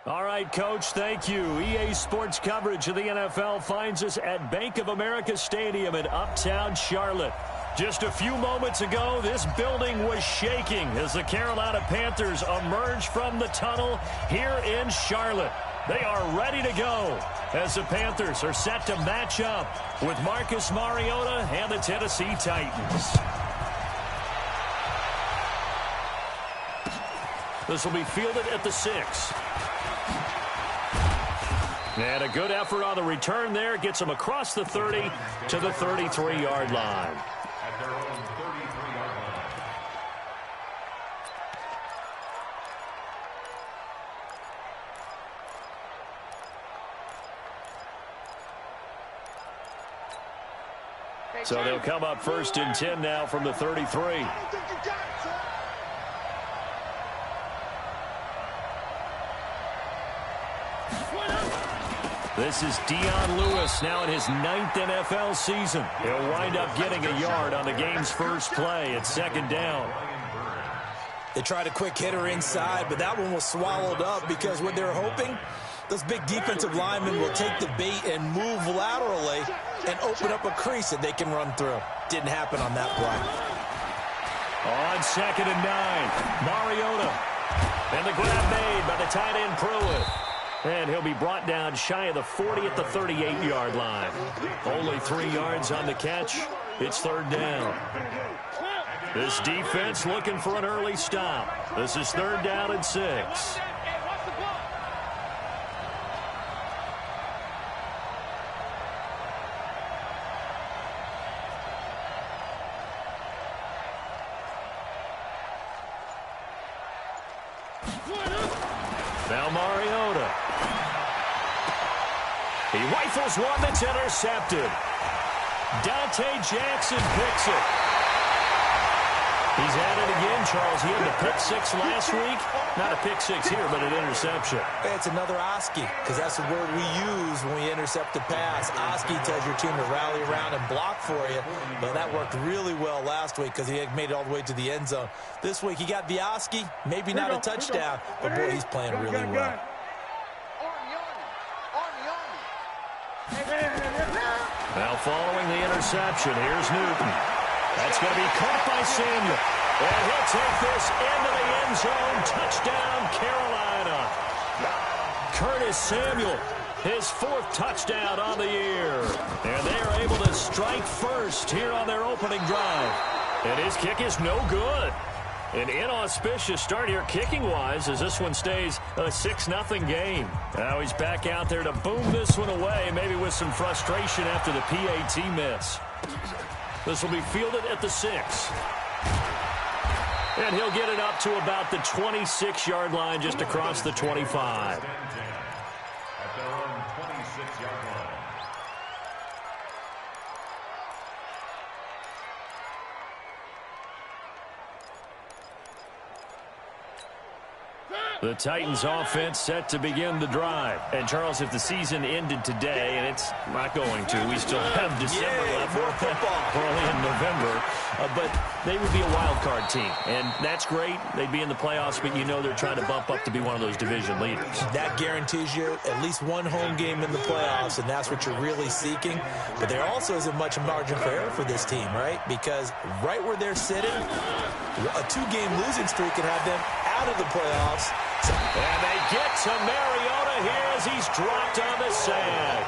All right, Coach, thank you. EA Sports coverage of the NFL finds us at Bank of America Stadium in Uptown Charlotte. Just a few moments ago, this building was shaking as the Carolina Panthers emerged from the tunnel here in Charlotte. They are ready to go as the Panthers are set to match up with Marcus Mariota and the Tennessee Titans. This will be fielded at the 6. And a good effort on the return there. Gets them across the 30 to the 33-yard line. At their own 33-yard line. So they'll come up 1st and 10 now from the 33. This is Dion Lewis now in his 9th NFL season. He'll wind up getting a yard on the game's first play at 2nd down. They tried a quick hitter inside, but that one was swallowed up because what they're hoping, those big defensive linemen will take the bait and move laterally and open up a crease that they can run through. Didn't happen on that play. On 2nd and 9, Mariota. And the grab made by the tight end Pruitt. And he'll be brought down shy of the 40 at the 38-yard line. Only 3 yards on the catch. It's 3rd down. This defense looking for an early stop. This is 3rd down and 6. Now Mariota. He rifles one that's intercepted. Dante Jackson picks it. He's at it again, Charles. He had the pick 6 last week. Not a pick 6 here, but an interception. It's another Oski, because that's the word we use when we intercept a pass. Oski tells your team to rally around and block for you. But that worked really well last week because he had made it all the way to the end zone. This week he got the Oski, maybe not a touchdown, but boy, he's playing really well. Now following the interception, here's Newton. That's going to be caught by Samuel. And he'll take this into the end zone. Touchdown, Carolina. Curtis Samuel, his 4th touchdown on the year. And they are able to strike first here on their opening drive. And his kick is no good. An inauspicious start here kicking-wise as this one stays a 6-0 game. Now he's back out there to boom this one away, maybe with some frustration after the PAT miss. This will be fielded at the 6. And he'll get it up to about the 26-yard line just across the 25. At their own 26-yard line. The Titans offense set to begin the drive. And, Charles, if the season ended today, and it's not going to, we still have December left. More football. Early in November. But they would be a wild card team. And that's great. They'd be in the playoffs, but you know they're trying to bump up to be one of those division leaders. That guarantees you at least one home game in the playoffs, and that's what you're really seeking. But there also isn't much margin for error for this team, right? Because right where they're sitting, a 2-game losing streak can have them out of the playoffs. And they get to Mariota here as he's dropped on the sack.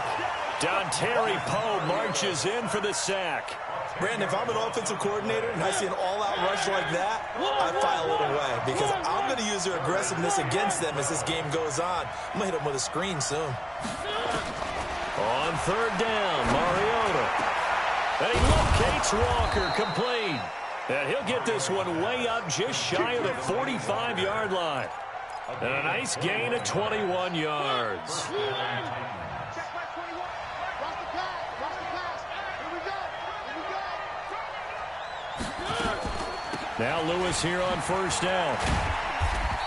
Dontari Poe marches in for the sack. Brandon, if I'm an offensive coordinator and I see an all-out rush like that, I file it away because I'm going to use their aggressiveness against them as this game goes on. I'm going to hit them with a screen soon. On 3rd down, Mariota. And he locates Walker, complete. And he'll get this one way up just shy of the 45-yard line. And a nice gain of 21 yards. Now Lewis here on 1st down.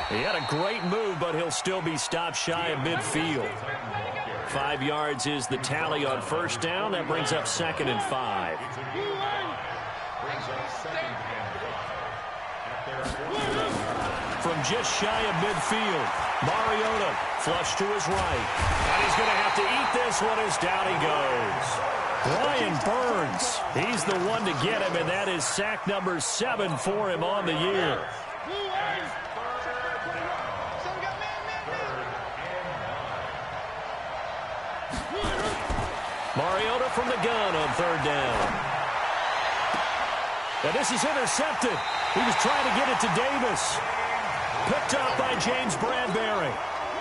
He had a great move, but he'll still be stopped shy of midfield. 5 yards is the tally on 1st down. That brings up 2nd and 5. from just shy of midfield. Mariota flush to his right. And he's going to have to eat this one as down he goes. Brian Burns, he's the one to get him, and that is sack number 7 for him on the year. Mariota from the gun on 3rd down. And this is intercepted. He was trying to get it to Davis. Picked up by James Bradbury.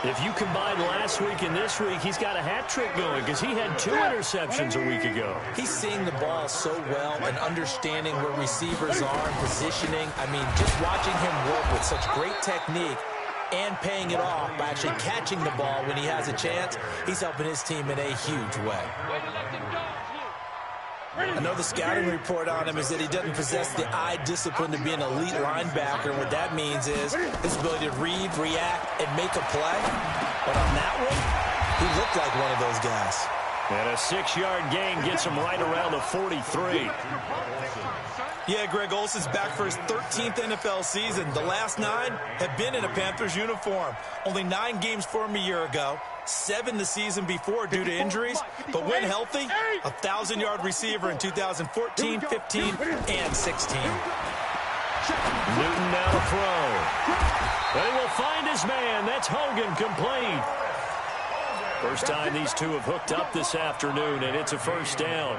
If you combine last week and this week, he's got a hat trick going because he had 2 interceptions a week ago. He's seeing the ball so well and understanding where receivers are and positioning. I mean, just watching him work with such great technique and paying it off by actually catching the ball when he has a chance, he's helping his team in a huge way. I know the scouting report on him is that he doesn't possess the eye discipline to be an elite linebacker. What that means is his ability to read, react, and make a play. But on that one, he looked like one of those guys. And a 6-yard gain gets him right around the 43. Yeah, Greg Olsen's back for his 13th NFL season. The last 9 have been in a Panthers uniform. Only 9 games for him a year ago. 7 the season before due to injuries. But when healthy, a 1,000-yard receiver in 2014, 15, and 16. Newton now to throw. They will find his man. That's Hogan, complete. First time these two have hooked up this afternoon, and it's a first down.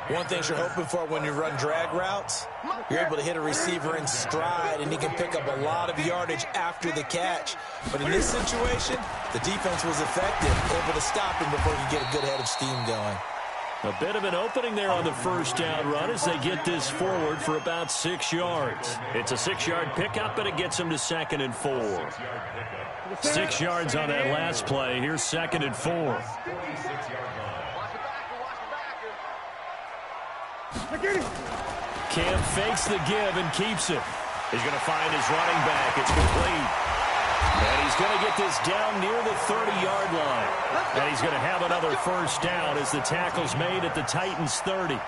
One thing you're hoping for when you run drag routes, you're able to hit a receiver in stride, and he can pick up a lot of yardage after the catch. But in this situation, the defense was effective, able to stop him before he could get a good head of steam going. A bit of an opening there on the first down run as they get this forward for about 6 yards. It's a 6-yard pickup, and it gets them to 2nd and 4. 6 yards on that last play. Here's 2nd and 4. Cam fakes the give and keeps it. He's going to find his running back. It's complete. And he's going to get this down near the 30-yard line. And he's going to have another first down as the tackle's made at the Titans' 30.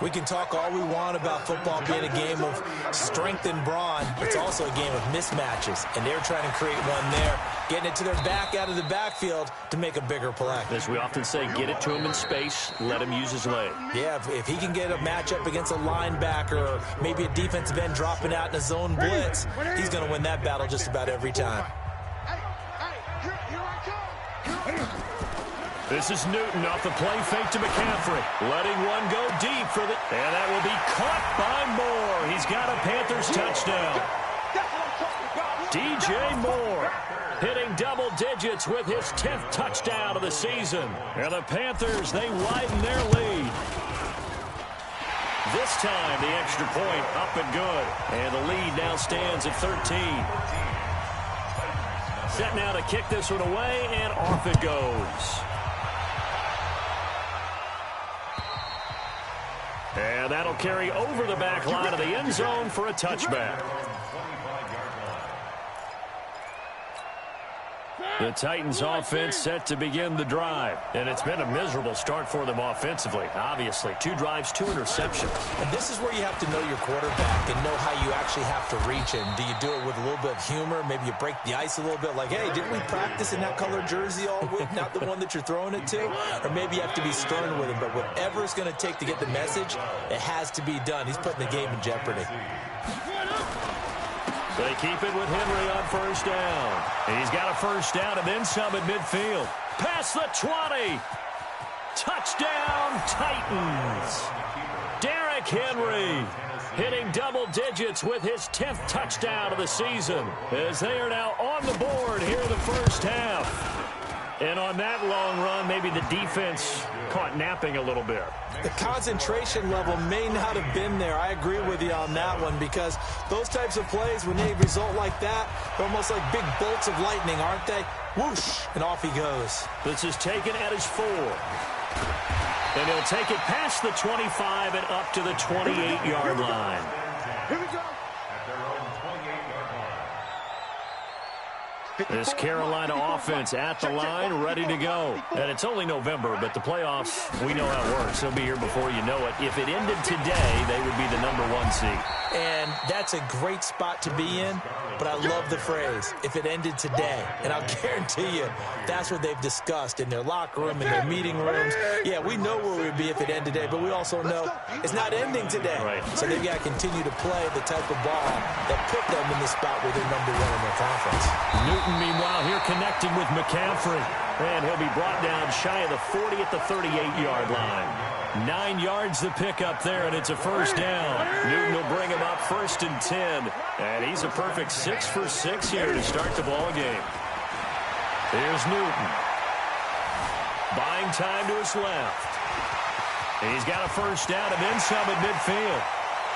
We can talk all we want about football being a game of strength and brawn. It's also a game of mismatches, and they're trying to create one there, getting it to their back out of the backfield to make a bigger play. As we often say, get it to him in space, let him use his leg. Yeah, if he can get a matchup against a linebacker or maybe a defensive end dropping out in a zone blitz, he's going to win that battle just about every time. This is Newton off the play fake to McCaffrey. Letting one go deep for the... And that will be caught by Moore. He's got a Panthers touchdown. DJ Moore hitting double digits with his 10th touchdown of the season. And the Panthers, they widen their lead. This time, the extra point up and good. And the lead now stands at 13. Set now to kick this one away, and off it goes. And that'll carry over the back line of the end zone for a touchback. The Titans offense set to begin the drive. And it's been a miserable start for them offensively. Obviously, 2 drives, 2 interceptions. And this is where you have to know your quarterback and know how you actually have to reach him. Do you do it with a little bit of humor? Maybe you break the ice a little bit like, hey, didn't we practice in that colored jersey all week? Not the one that you're throwing it to? Or maybe you have to be stern with him. But whatever it's going to take to get the message, it has to be done. He's putting the game in jeopardy. They keep it with Henry on first down. He's got a first down and then some at midfield. Past the 20. Touchdown, Titans. Derrick Henry hitting double digits with his 10th touchdown of the season as they are now on the board here in the first half. And on that long run, maybe the defense caught napping a little bit. The concentration level may not have been there. I agree with you on that one because those types of plays, when they result like that, they're almost like big bolts of lightning, aren't they? Whoosh, and off he goes. This is taken at his 4. And he'll take it past the 25 and up to the 28-yard line. Here we go. At their own 28-yard line. This Carolina offense at the line, ready to go. And it's only November, but the playoffs, we know how it works. They'll be here before you know it. If it ended today, they would be the #1 seed. And that's a great spot to be in, but I love the phrase, if it ended today. And I'll guarantee you, that's what they've discussed in their locker room, in their meeting rooms. Yeah, we know where we'd be if it ended today, but we also know it's not ending today. Right. So they've got to continue to play the type of ball that put them in the spot where they're #1 in their conference. Newton, meanwhile, here connecting with McCaffrey. And he'll be brought down shy of the 40 at the 38-yard line. 9 yards to pick up there, and it's a first down. Newton will bring him up 1st and 10. And he's a perfect 6 for 6 here to start the ball game. Here's Newton. Buying time to his left. He's got a first down and then some at midfield.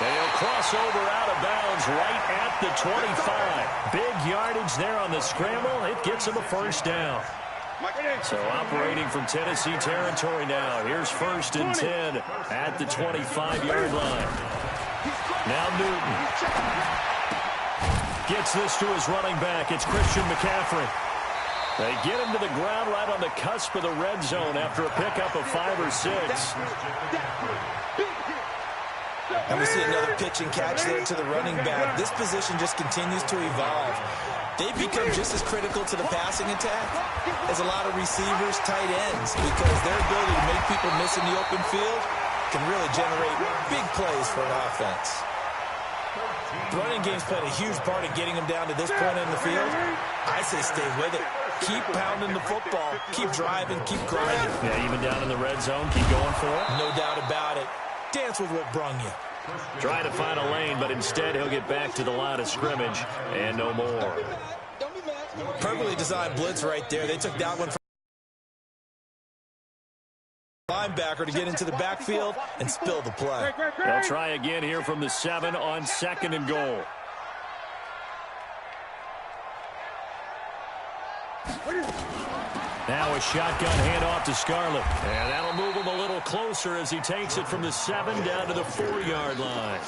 They'll cross over out of bounds right at the 25. Big yardage there on the scramble. It gets him a first down. So operating from Tennessee territory now. Here's 1st and 10 at the 25-yard line. Now Newton gets this to his running back. It's Christian McCaffrey. They get him to the ground right on the cusp of the red zone after a pickup of 5 or 6. And we see another pitch and catch there to the running back. This position just continues to evolve. They've become just as critical to the passing attack as a lot of receivers, tight ends, because their ability to make people miss in the open field can really generate big plays for an offense. The running game's played a huge part in getting them down to this point in the field. I say stay with it. Keep pounding the football. Keep driving. Keep grinding. Yeah, even down in the red zone, keep going for it. No doubt about it. Dance with what brung you. Trying to find a lane, but instead he'll get back to the line of scrimmage and no more. Perfectly designed blitz right there. They took that one from linebacker to get into the backfield and spill the play. They'll try again here from the 7 on 2nd and goal. Now a shotgun handoff to Scarlett. And that'll move him a little closer as he takes it from the 7 down to the 4-yard line.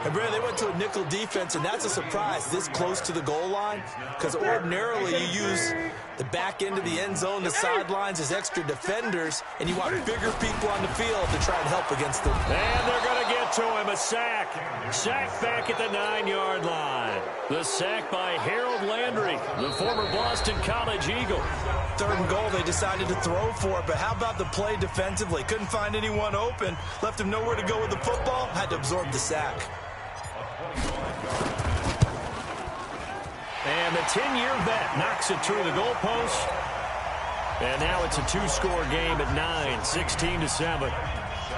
And Brad, they went to a nickel defense, and that's a surprise this close to the goal line, because ordinarily you use the back end of the end zone, the sidelines as extra defenders, and you want bigger people on the field to try and help against them. And they're going to get to him, a sack. Sack back at the 9-yard line. The sack by Harold Landry, the former Boston College Eagle. 3rd and goal, they decided to throw for it, but how about the play defensively? Couldn't find anyone open, left him nowhere to go with the football, had to absorb the sack. And the 10-year vet knocks it through the goalpost. And now it's a 2-score game at 9, 16-7.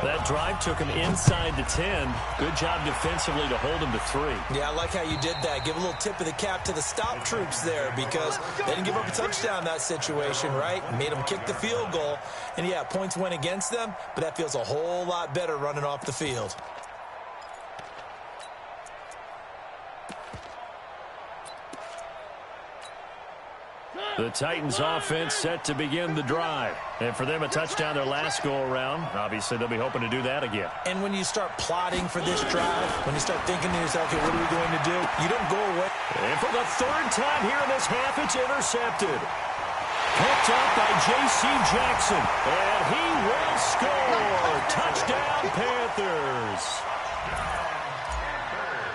That drive took him inside the 10. Good job defensively to hold him to 3. Yeah, I like how you did that. Give a little tip of the cap to the stop troops there, because they didn't give up a touchdown in that situation, right? Made them kick the field goal. And, yeah, points went against them, but that feels a whole lot better running off the field. The Titans offense set to begin the drive. And for them, a touchdown their last go-around. Obviously, they'll be hoping to do that again. And when you start plotting for this drive, when you start thinking to yourself, okay, what are we going to do? You don't go away. And for the 3rd time here in this half, it's intercepted. Picked up by J.C. Jackson. And he will score. Touchdown, Panthers.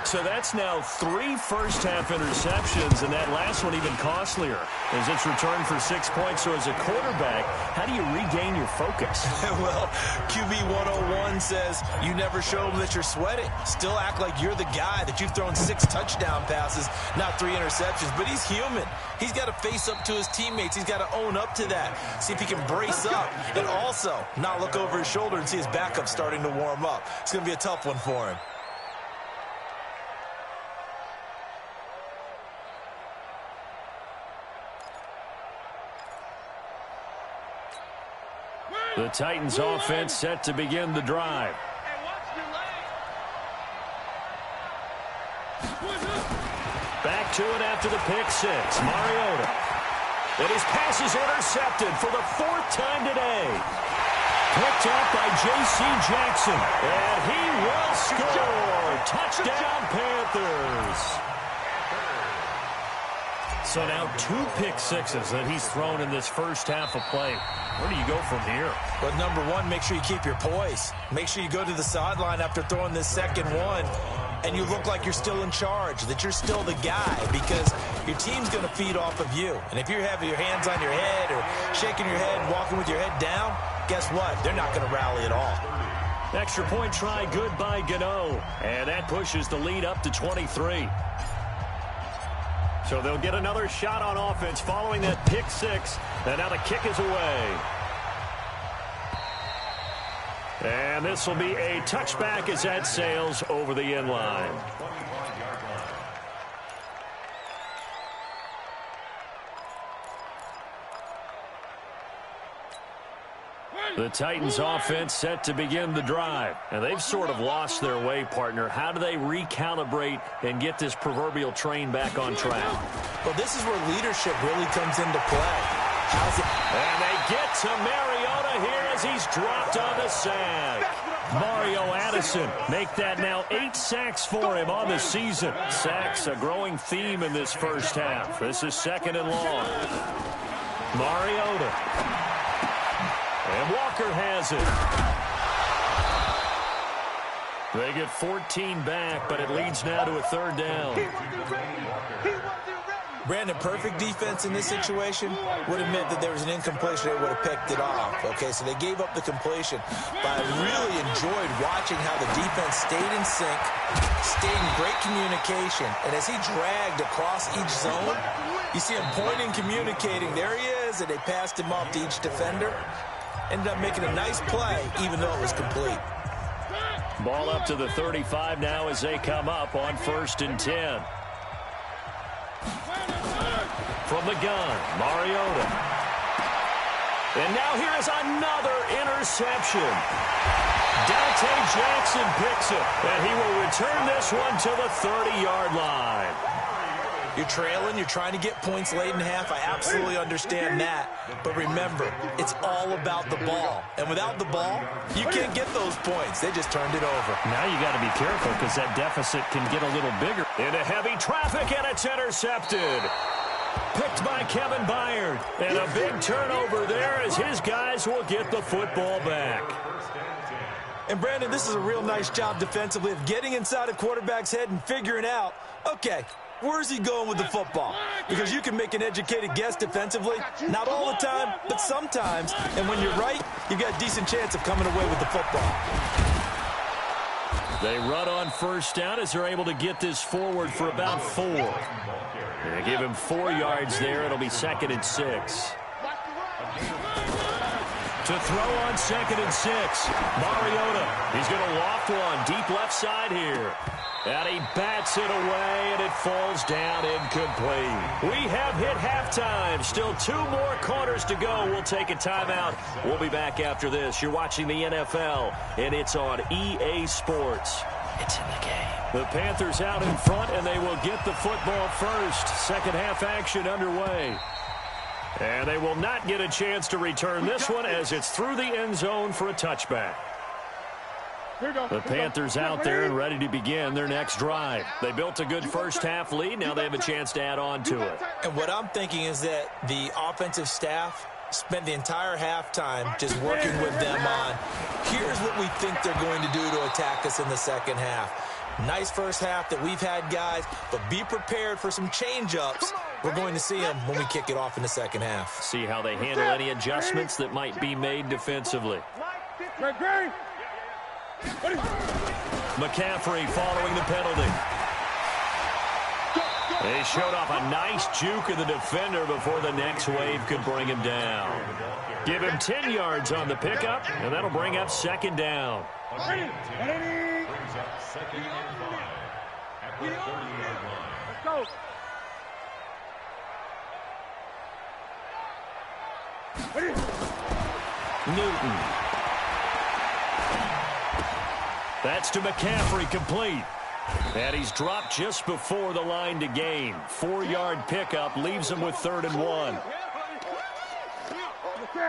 So that's now 3 first-half interceptions, and that last one even costlier as it's returned for 6 points. So as a quarterback, how do you regain your focus? Well, QB 101 says you never show them that you're sweating. Still act like you're the guy, that you've thrown 6 touchdown passes, not 3 interceptions. But he's human. He's got to face up to his teammates. He's got to own up to that. See if he can brace up and also not look over his shoulder and see his backup starting to warm up. It's going to be a tough one for him. The Titans offense set to begin the drive. Back to it after the pick 6. Mariota. And his pass is intercepted for the 4th time today. Picked up by J.C. Jackson. And he will score. Touchdown, Panthers. So now 2 pick sixes that he's thrown in this first half of play. Where do you go from here? Well, number one, make sure you keep your poise. Make sure you go to the sideline after throwing this second one, and you look like you're still in charge, that you're still the guy, because your team's going to feed off of you. And if you're having your hands on your head or shaking your head, walking with your head down, guess what? They're not going to rally at all. Extra point try good by Gano, and that pushes the lead up to 23. So they'll get another shot on offense following that pick six, and now the kick is away. And this will be a touchback as that sails over the end line. The Titans offense set to begin the drive. And they've sort of lost their way, partner. How do they recalibrate and get this proverbial train back on track? Well, this is where leadership really comes into play. And they get to Mariota here as he's dropped on the sack. Mario Addison make that now 8 sacks for him on the season. Sacks a growing theme in this first half. This is 2nd and long. Mariota. And Walker has it. They get 14 back, but it leads now to a 3rd down. Brandon, perfect defense in this situation would have meant that there was an incompletion. They would have picked it off. Okay, so they gave up the completion. But I really enjoyed watching how the defense stayed in sync, stayed in great communication. And as he dragged across each zone, you see him pointing, communicating. There he is, and they passed him off to each defender. Ended up making a nice play, even though it was complete. Ball up to the 35 now as they come up on 1st and 10. From the gun, Mariota. And now here is another interception. Dante Jackson picks it, and he will return this one to the 30-yard line. You're trailing, you're trying to get points late in half. I absolutely understand that. But remember, it's all about the ball. And without the ball, you can't get those points. They just turned it over. Now you got to be careful because that deficit can get a little bigger. Into heavy traffic, and it's intercepted. Picked by Kevin Byard. And a big turnover there as his guys will get the football back. And, Brandon, this is a real nice job defensively of getting inside a quarterback's head and figuring out, okay, where's he going with the football? Because you can make an educated guess defensively. Not all the time, but sometimes. And when you're right, you've got a decent chance of coming away with the football. They run on 1st down as they're able to get this forward for about 4. They give him 4 yards there. It'll be 2nd and 6. To throw on 2nd and 6. Mariota. He's going to loft one deep left side here. And he bats it away, and it falls down incomplete. We have hit halftime. Still 2 more quarters to go. We'll take a timeout. We'll be back after this. You're watching the NFL, and it's on EA Sports. It's in the game. The Panthers out in front, and they will get the football first. 2nd half action underway. And they will not get a chance to return this one as it's through the end zone for a touchback. The Panthers out there and ready to begin their next drive. They built a good first half lead. Now they have a chance to add on to it. And what I'm thinking is that the offensive staff spent the entire halftime just working with them on, here's what we think they're going to do to attack us in the second half. Nice first half that we've had, guys, but be prepared for some change-ups. We're going to see them when we kick it off in the second half. See how they handle any adjustments that might be made defensively. McCaffrey following the penalty. They showed off a nice juke of the defender before the next wave could bring him down. Give him 10 yards on the pickup, and that'll bring up 2nd down. Brings up 2nd and 5 at the 30-yard line. Let's go. Newton. That's to McCaffrey, complete. And he's dropped just before the line to gain. 4-yard pickup leaves him with 3rd and 1.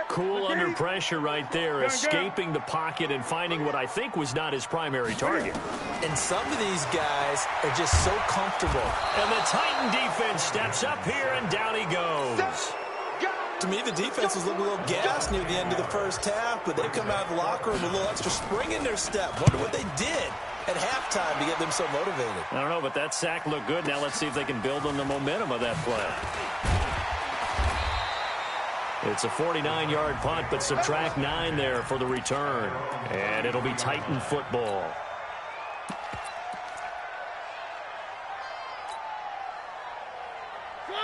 Cool under pressure right there, escaping the pocket and finding what I think was not his primary target. And some of these guys are just so comfortable. And the Titan defense steps up here, and down he goes. To me, the defense was looking a little gassed near the end of the first half, but they've come out of the locker room with a little extra spring in their step. Wonder what they did at halftime to get them so motivated. I don't know, but that sack looked good. Now let's see if they can build on the momentum of that play. It's a 49-yard punt, but subtract 9 there for the return. And it'll be Titan football.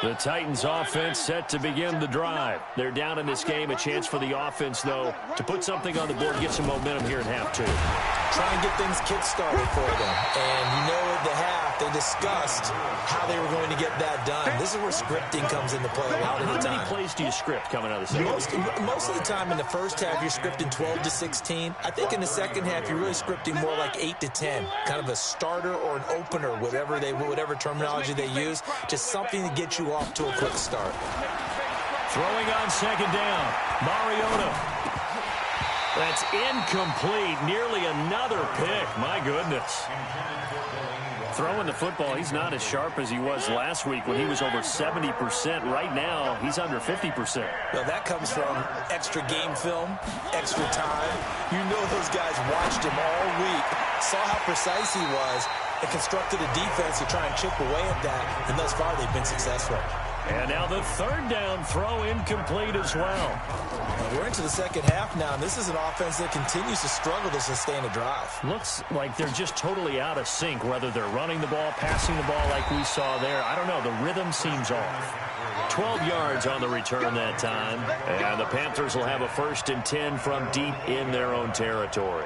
The Titans offense set to begin the drive. They're down in this game. A chance for the offense, though, to put something on the board, get some momentum here in half 2. Try and get things kick-started for them. And you know at the half, they discussed how they were going to get that done. This is where scripting comes into play a lot of the time. How many plays do you script coming out of the second? Most of the time in the first half, you're scripting 12 to 16. I think in the second half, you're really scripting more like 8 to 10. Kind of a starter or an opener, whatever terminology they use. Just something to get you off to a quick start. Throwing on second down, Mariota. That's incomplete. Nearly another pick. My goodness. Throwing the football, he's not as sharp as he was last week when he was over 70%. Right now, he's under 50%. Well, that comes from extra game film, extra time. You know those guys watched him all week, saw how precise he was, and constructed a defense to try and chip away at that. And thus far, they've been successful. And now the third down throw incomplete as well. We're into the second half now, and this is an offense that continues to struggle to sustain a drive. Looks like they're just totally out of sync, whether they're running the ball, passing the ball like we saw there. I don't know. The rhythm seems off. 12 yards on the return that time. And the Panthers will have a 1st and 10 from deep in their own territory.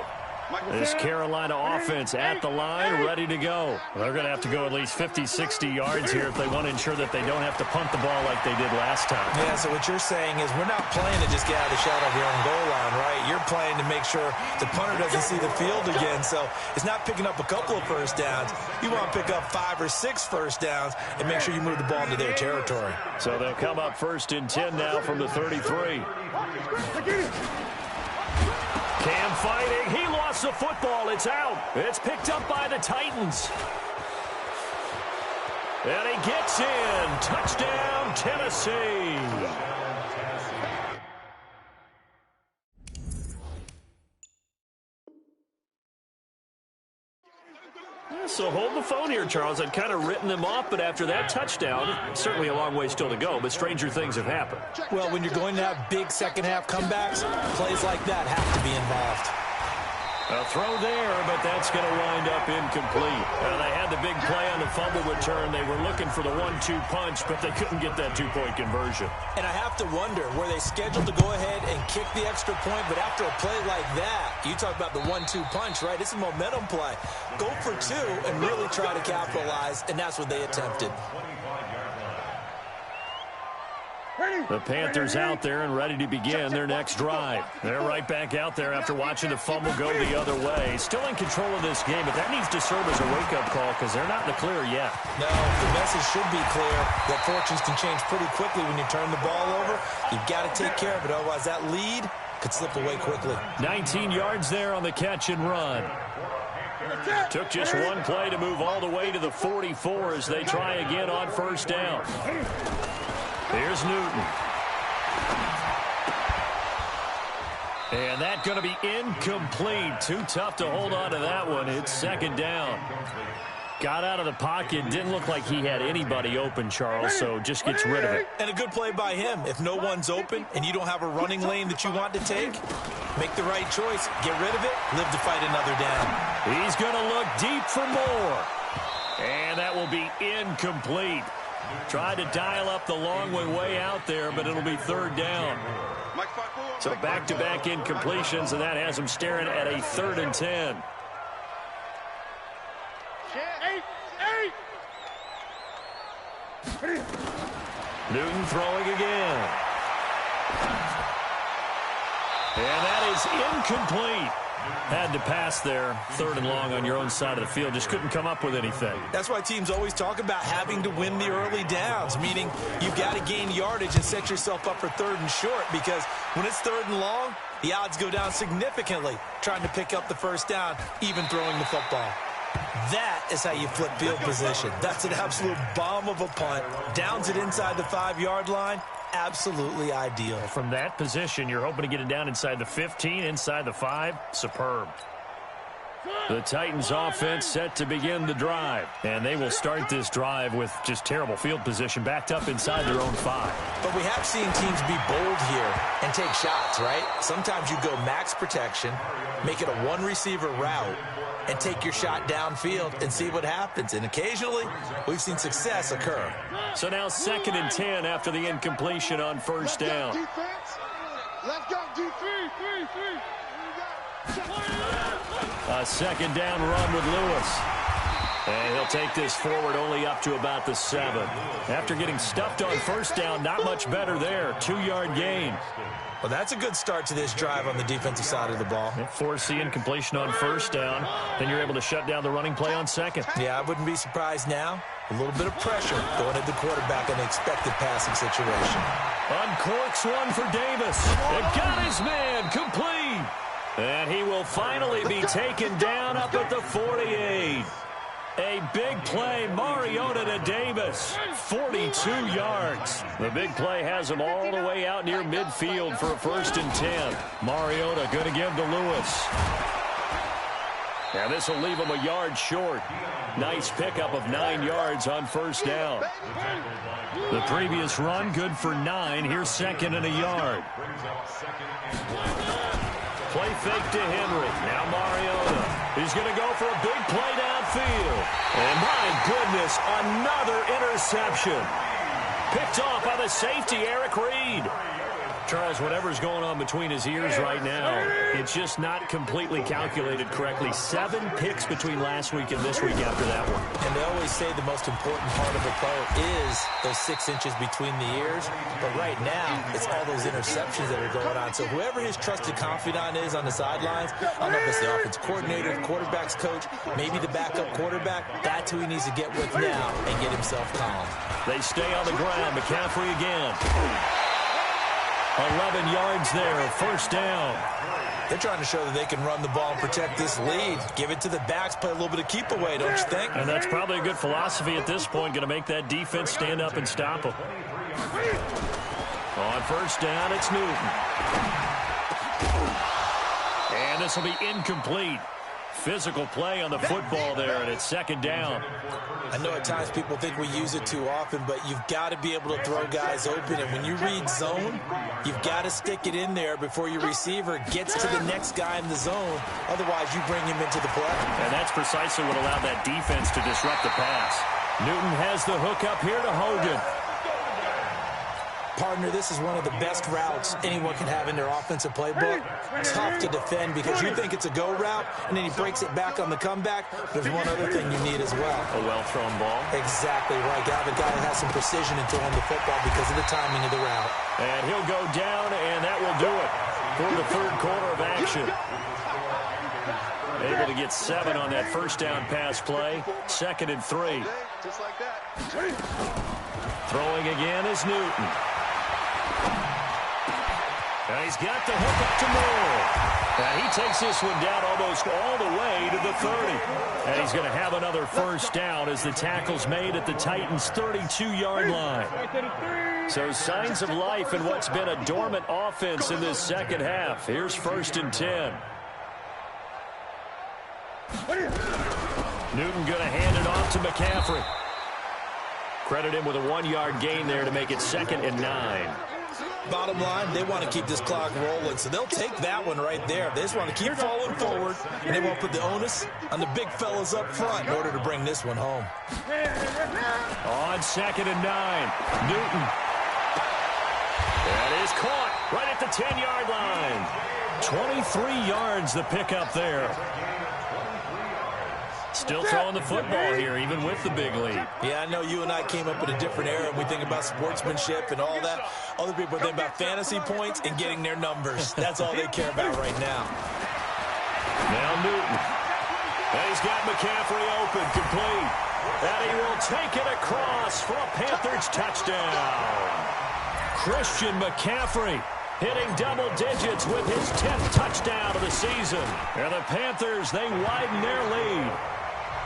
This Carolina offense at the line, ready to go. They're going to have to go at least 50, 60 yards here if they want to ensure that they don't have to punt the ball like they did last time. Yeah, so what you're saying is we're not playing to just get out of the shadow of your own goal line, right? You're playing to make sure the punter doesn't see the field again. So it's not picking up a couple of first downs. You want to pick up 5 or 6 first downs and make sure you move the ball into their territory. So they'll come up 1st and 10 now from the 33. Cam fighting. He lost the football. It's out. It's picked up by the Titans. And he gets in. Touchdown, Tennessee. So hold the phone here, Charles. I'd kind of written them off, but after that touchdown, certainly a long way still to go, but stranger things have happened. Well, when you're going to have big second-half comebacks, plays like that have to be involved. A throw there, but that's going to wind up incomplete. They had the big play on the fumble return. They were looking for the 1-2 punch, but they couldn't get that 2-point conversion. And I have to wonder, were they scheduled to go ahead and kick the extra point, but after a play like that, you talk about the 1-2 punch, right? It's a momentum play. Go for 2 and really try to capitalize, and that's what they attempted. The Panthers out there and ready to begin their next drive. They're right back out there after watching the fumble go the other way. Still in control of this game, but that needs to serve as a wake-up call because they're not in the clear yet. No, the message should be clear that fortunes can change pretty quickly when you turn the ball over. You've got to take care of it, otherwise that lead could slip away quickly. 19 yards there on the catch and run. Took just one play to move all the way to the 44 as they try again on 1st down. Here's Newton. And that's going to be incomplete. Too tough to hold on to that one. It's 2nd down. Got out of the pocket. Didn't look like he had anybody open, Charles, so just gets rid of it. And a good play by him. If no one's open and you don't have a running lane that you want to take, make the right choice. Get rid of it. Live to fight another down. He's going to look deep for more. And that will be incomplete. Tried to dial up the long way out there, but it'll be 3rd down. So back-to-back incompletions, and that has him staring at a 3rd and 10. Newton throwing again. And that is incomplete. Had to pass there, 3rd and long on your own side of the field. Just couldn't come up with anything. That's why teams always talk about having to win the early downs, meaning you've got to gain yardage and set yourself up for 3rd and short, because when it's 3rd and long, the odds go down significantly trying to pick up the first down, even throwing the football. That is how you flip field position. That's an absolute bomb of a punt. Downs it inside the 5-yard line. Absolutely ideal. From that position, you're hoping to get it down inside the 15, inside the 5. Superb. The Titans offense set to begin the drive. And they will start this drive with just terrible field position, backed up inside their own 5. But we have seen teams be bold here and take shots, right? Sometimes you go max protection, make it a one-receiver route, and take your shot downfield and see what happens. And occasionally, we've seen success occur. So now 2nd and 10 after the incompletion on 1st down. Left guard, D3. A 2nd down run with Lewis. And he'll take this forward only up to about the 7. After getting stuffed on 1st down, not much better there. 2-yard gain. Well, that's a good start to this drive on the defensive side of the ball. Force the incompletion on 1st down. Then you're able to shut down the running play on 2nd. Yeah, I wouldn't be surprised now. A little bit of pressure going at the quarterback in the expected passing situation. Uncorks one for Davis. It got his man complete. And he will finally be taken down up at the 48. A big play, Mariota to Davis, 42 yards. The big play has him all the way out near midfield for a 1st and 10. Mariota going to give to Lewis. And this will leave him a yard short. Nice pickup of 9 yards on 1st down. The previous run, good for 9. Here's 2nd and a yard. Play fake to Henry. Now Mariota. He's going to go for a big play downfield. And my goodness, another interception. Picked off by the safety, Eric Reed. Charles, whatever's going on between his ears right now, it's just not completely calculated correctly. 7 picks between last week and this week after that one. And they always say the most important part of a player is those 6 inches between the ears. But right now, it's all those interceptions that are going on. So whoever his trusted confidant is on the sidelines, I don't know if it's the offense coordinator, the quarterback's coach, maybe the backup quarterback, that's who he needs to get with now and get himself calm. They stay on the ground. McCaffrey again. 11 yards there, 1st down. They're trying to show that they can run the ball and protect this lead. Give it to the backs, play a little bit of keep away, don't you think? And that's probably a good philosophy at this point, going to make that defense stand up and stop them. On 1st down, it's Newton. And this will be incomplete. Physical play on the football there, and it's 2nd down. I know at times people think we use it too often, but you've got to be able to throw guys open. And when you read zone, you've got to stick it in there before your receiver gets to the next guy in the zone. Otherwise, you bring him into the play. And that's precisely what allowed that defense to disrupt the pass. Newton has the hook up here to Hogan. Partner, this is one of the best routes anyone can have in their offensive playbook. Tough to defend because you think it's a go route, and then he breaks it back on the comeback. There's one other thing you need as well. A well-thrown ball. Exactly right. Got a guy that has some precision in throwing the football because of the timing of the route. And he'll go down, and that will do it for the 3rd quarter of action. Able to get 7 on that 1st down pass play. 2nd and 3. Just like that. Throwing again is Newton. And he's got the hook up to Moore. And he takes this one down almost all the way to the 30. And he's going to have another 1st down as the tackle's made at the Titans' 32-yard line. So signs of life in what's been a dormant offense in this 2nd half. Here's 1st and 10. Newton going to hand it off to McCaffrey. Credit him with a 1-yard gain there to make it 2nd and 9. Bottom line, they want to keep this clock rolling, so they'll take that one right there. They just want to keep falling forward, and they won't put the onus on the big fellas up front in order to bring this one home. On 2nd and 9, Newton. That is caught right at the 10-yard line. 23 yards the pickup there. Still throwing the football here, even with the big lead. Yeah, I know you and I came up in a different era, and we think about sportsmanship and all that. Other people are thinking about fantasy points and getting their numbers. That's all they care about right now. He's got McCaffrey open, complete. And he will take it across for a Panthers touchdown. Christian McCaffrey hitting double digits with his 10th touchdown of the season. And the Panthers, they widen their lead.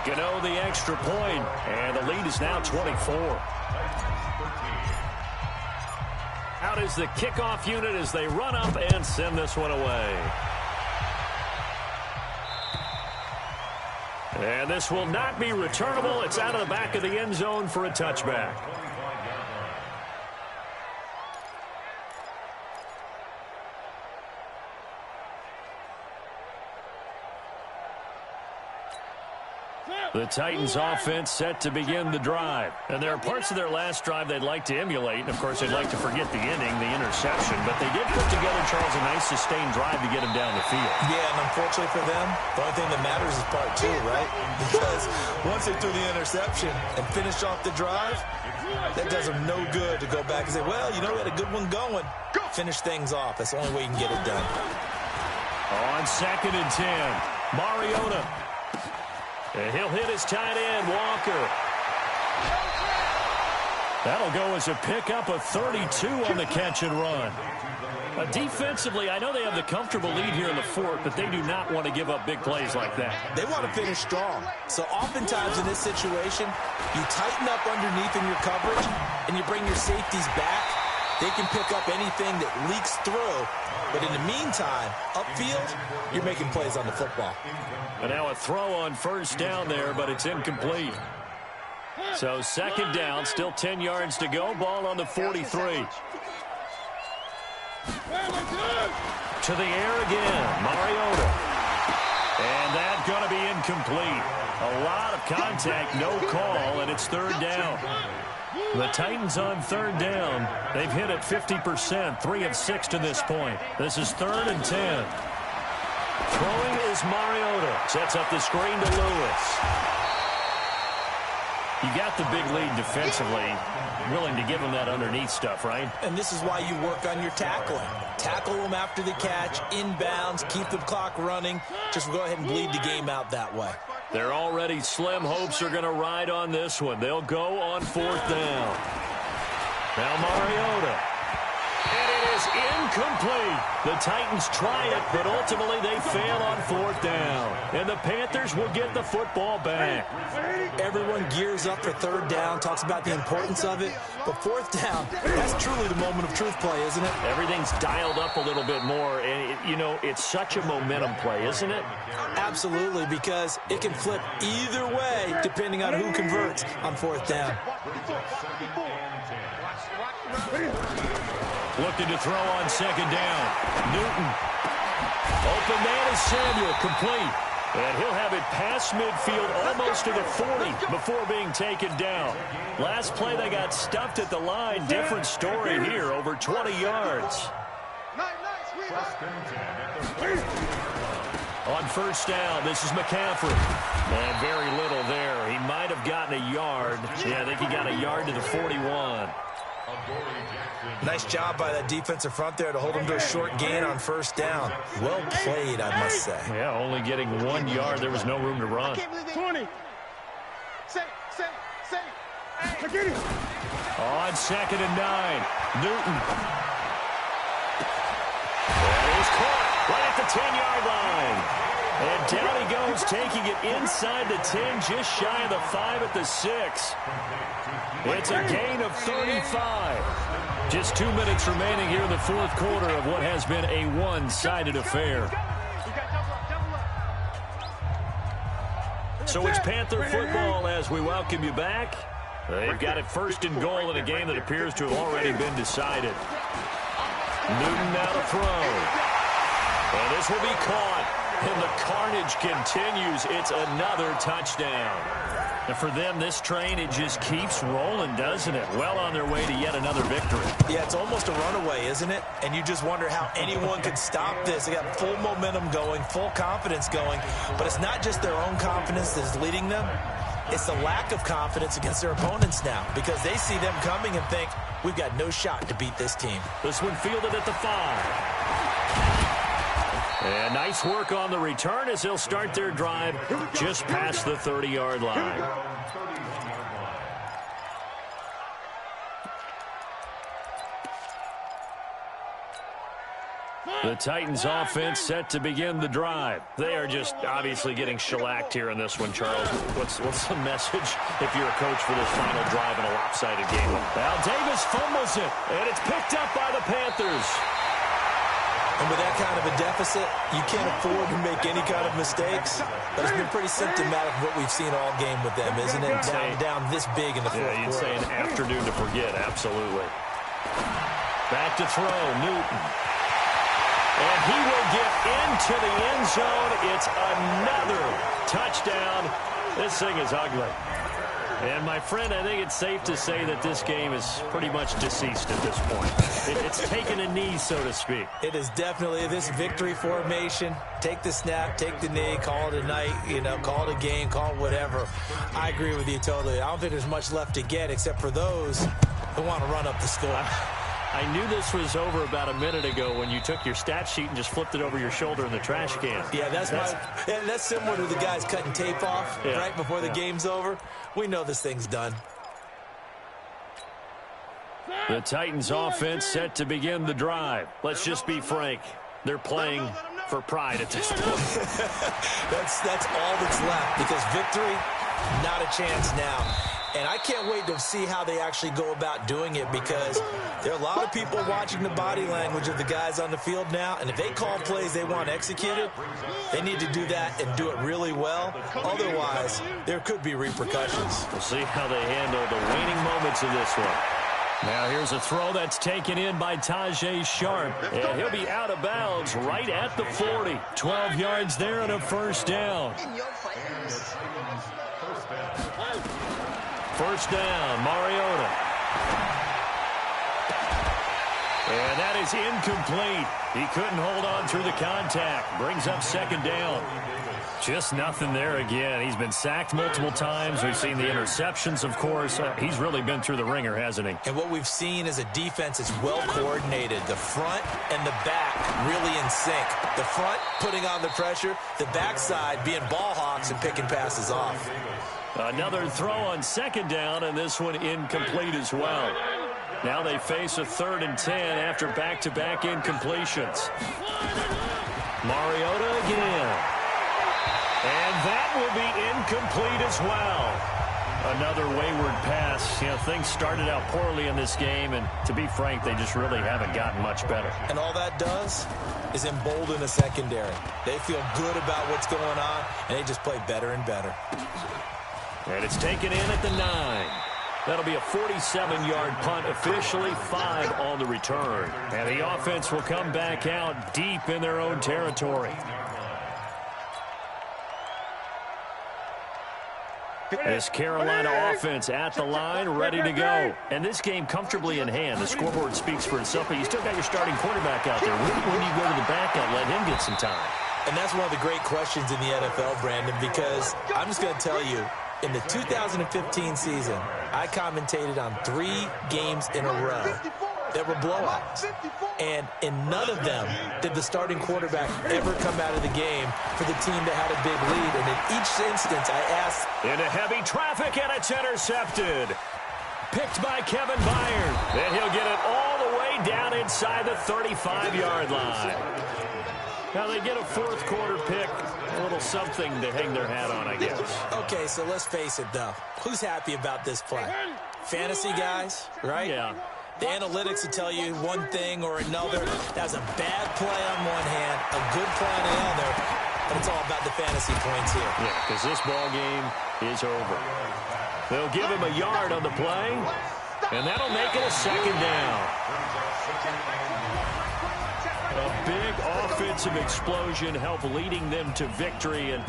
Gano the extra point, and the lead is now 24. Out is the kickoff unit as they run up and send this one away. And this will not be returnable. It's out of the back of the end zone for a touchback. The Titans offense set to begin the drive. And there are parts of their last drive they'd like to emulate. And, of course, they'd like to forget the inning, the interception. But they did put together, Charles, a nice sustained drive to get him down the field. Yeah, and unfortunately for them, the only thing that matters is part two, right? Because once they threw the interception and finished off the drive, that does them no good to go back and say, well, you know, we had a good one going. Finish things off. That's the only way you can get it done. On 2nd and 10, Mariota. And he'll hit his tight end, Walker. That'll go as a pickup of 32 on the catch and run. Defensively, I know they have the comfortable lead here in the fourth, but they do not want to give up big plays like that. They want to finish strong. So oftentimes in this situation, you tighten up underneath in your coverage, and you bring your safeties back. They can pick up anything that leaks through. But in the meantime, upfield, you're making plays on the football. And now a throw on first down there, but it's incomplete. So 2nd down, still 10 yards to go. Ball on the 43. To the air again, Mariota. And that's going to be incomplete. A lot of contact, no call, and it's 3rd down. The Titans on 3rd down. They've hit it 50%, 3 of 6 to this point. This is 3rd and 10. Throwing is Mariota. Sets up the screen to Lewis. You got the big lead defensively. Willing to give them that underneath stuff, right? And this is why you work on your tackling. Tackle them after the catch, inbounds, keep the clock running. Just go ahead and bleed the game out that way. They're already slim hopes are going to ride on this one. They'll go on 4th down. Now Mariota. And it is incomplete. The Titans try it, but ultimately they fail on 4th down. And the Panthers will get the football back. Everyone gears up for 3rd down, talks about the importance of it. But 4th down, that's truly the moment of truth play, isn't it? Everything's dialed up a little bit more. And, you know, it's such a momentum play, isn't it? Absolutely, because it can flip either way depending on who converts on 4th down. Looking to throw on 2nd down. Newton. Open man is Samuel, complete. And he'll have it past midfield almost to the 40 before being taken down. Last play they got stuffed at the line. Different story here, over 20 yards. On 1st down, this is McCaffrey. And very little there. He might have gotten a yard. Yeah, I think he got a yard to the 41. Nice job by that defensive front there to hold him to a short gain on 1st down. Well played, I must say. Yeah, only getting 1 yard. There was no room to run. 20. On 2nd and 9, Newton. And he's caught right at the 10-yard line. And down he goes, taking it inside the 10, just shy of the 5 at the 6. It's a gain of 35. Just 2 minutes remaining here in the 4th quarter of what has been a one-sided affair. So it's Panther football as we welcome you back. They've got it 1st and goal in a game that appears to have already been decided. Newton now to throw. And this will be caught. And the carnage continues. It's another touchdown. And for them, this train, it just keeps rolling, doesn't it? Well on their way to yet another victory. Yeah, it's almost a runaway, isn't it? And you just wonder how anyone could stop this. They got full momentum going, full confidence going. But it's not just their own confidence that's leading them. It's the lack of confidence against their opponents now, because they see them coming and think, we've got no shot to beat this team. This one fielded at the 5. And nice work on the return as they'll start their drive just past the 30-yard line. The Titans offense set to begin the drive. They are just obviously getting shellacked here in this one, Charles. What's the message if you're a coach for this final drive in a lopsided game? Al Davis fumbles it, and it's picked up by the Panthers. And with that kind of a deficit, you can't afford to make any kind of mistakes. But it's been pretty symptomatic of what we've seen all game with them, isn't it? Down this big in the fourth quarter. You'd say an afternoon to forget, absolutely. Back to throw, Newton. And he will get into the end zone. It's another touchdown. This thing is ugly. And, my friend, I think it's safe to say that this game is pretty much deceased at this point. It's taken a knee, so to speak. It is definitely this victory formation. Take the snap, take the knee, call it a night, call it a game, call it whatever. I agree with you totally. I don't think there's much left to get except for those who want to run up the score. I knew this was over about a minute ago when you took your stat sheet and just flipped it over your shoulder in the trash can. Yeah, that's similar to the guys cutting tape off right before the game's over. We know this thing's done. The Titans offense set to begin the drive. Let's just be frank. They're playing for pride at this point. That's all that's left because victory, not a chance now. And I can't wait to see how they actually go about doing it because there are a lot of people watching the body language of the guys on the field now. And if they call plays they want executed, they need to do that and do it really well. Otherwise, there could be repercussions. We'll see how they handle the waning moments of this one. Now here's a throw that's taken in by Tajay Sharp. And he'll be out of bounds right at the 40. 12 yards there and a first down. First down, Mariota. And that is incomplete. He couldn't hold on through the contact. Brings up second down. Just nothing there again. He's been sacked multiple times. We've seen the interceptions, of course. He's really been through the ringer, hasn't he? And what we've seen is a defense that's well coordinated. The front and the back really in sync. The front putting on the pressure. The backside being ball hawks and picking passes off. Another throw on second down, and this one incomplete as well. Now they face a 3rd and 10 after back-to-back incompletions. Mariota again. And that will be incomplete as well. Another wayward pass. Things started out poorly in this game, and to be frank, they just really haven't gotten much better. And all that does is embolden the secondary. They feel good about what's going on, and they just play better and better. And it's taken in at the 9. That'll be a 47-yard punt, officially 5 on the return. And the offense will come back out deep in their own territory. This Carolina offense at the line, ready to go. And this game comfortably in hand. The scoreboard speaks for itself, but you still got your starting quarterback out there. When do you go to the backup, let him get some time? And that's one of the great questions in the NFL, Brandon, because I'm just going to tell you, in the 2015 season, I commentated on 3 games in a row that were blowouts. And in none of them did the starting quarterback ever come out of the game for the team that had a big lead. And in each instance, I asked... Into heavy traffic, and it's intercepted. Picked by Kevin Byard. And he'll get it all the way down inside the 35-yard line. Now they get a 4th quarter pick. A little something to hang their hat on, I guess. Okay, so let's face it, though. Who's happy about this play? Fantasy guys, right? Yeah. The analytics will tell you one thing or another. That's a bad play on one hand, a good play on the other, but it's all about the fantasy points here. Yeah, because this ball game is over. They'll give him a yard on the play, and that'll make it a second down. A big offensive explosion helped leading them to victory, and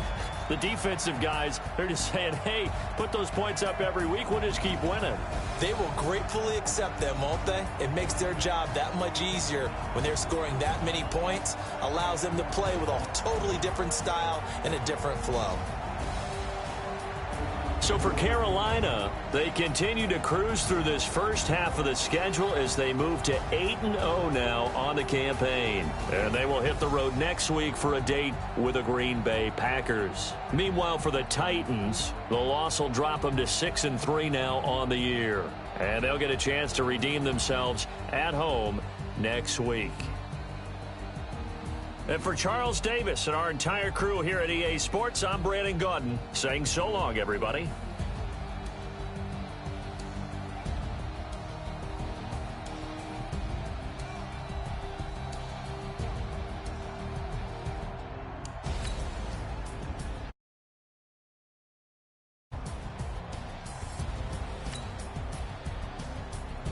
the defensive guys, they're just saying, hey, put those points up every week, we'll just keep winning. They will gratefully accept them, won't they? It makes their job that much easier when they're scoring that many points, allows them to play with a totally different style and a different flow. So for Carolina, they continue to cruise through this first half of the schedule as they move to 8-0 now on the campaign. And they will hit the road next week for a date with the Green Bay Packers. Meanwhile, for the Titans, the loss will drop them to 6-3 now on the year. And they'll get a chance to redeem themselves at home next week. And for Charles Davis and our entire crew here at EA Sports, I'm Brandon Gaudin saying so long, everybody.